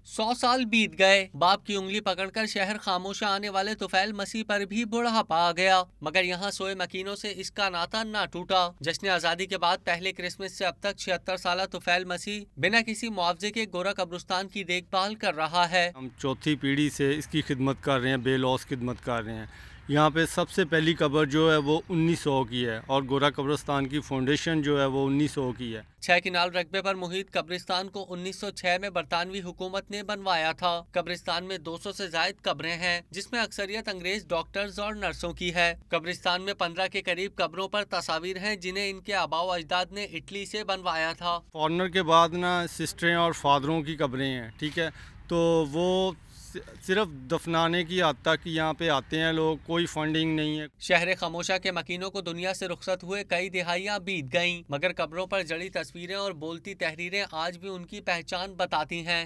100 साल बीत गए, बाप की उंगली पकड़कर शहर खामोशा आने वाले तुफैल मसीह पर भी बुढ़ापा आ गया, मगर यहाँ सोए मकीनों से इसका नाता ना टूटा। जश्न आजादी के बाद पहले क्रिसमस से अब तक 76 साल तुफैल मसीह बिना किसी मुआवजे के गोरा कब्रिस्तान की देखभाल कर रहा है। हम चौथी पीढ़ी से इसकी खिदमत कर रहे हैं, बेलौस खिदमत कर रहे हैं। यहाँ पे सबसे पहली कब्र जो है वो 1900 की है और गोरा कब्रिस्तान की फाउंडेशन जो है वो 1900 की है। 6 किनाल रकबे पर मुहित कब्रिस्तान को 1906 में बरतानवी हुकूमत ने बनवाया था। कब्रिस्तान में 200 से ज्यादा कब्रें हैं, जिसमें अक्सरियत अंग्रेज डॉक्टर्स और नर्सों की है। कब्रिस्तान में 15 के करीब कब्रों पर तस्वीर हैं, जिन्हें इनके आबाओ अजदाद ने इटली से बनवाया था। फॉरनर के बाद ना सिस्टरें और फादरों की कब्रें हैं, ठीक है, तो वो सिर्फ दफनाने की हद तक यहाँ पे आते हैं लोग, कोई फंडिंग नहीं है। शहर खामोशा के मकीनों को दुनिया से रुखसत हुए कई दिहाइयां बीत गईं, मगर कब्रों पर जड़ी तस्वीरें और बोलती तहरीरें आज भी उनकी पहचान बताती हैं।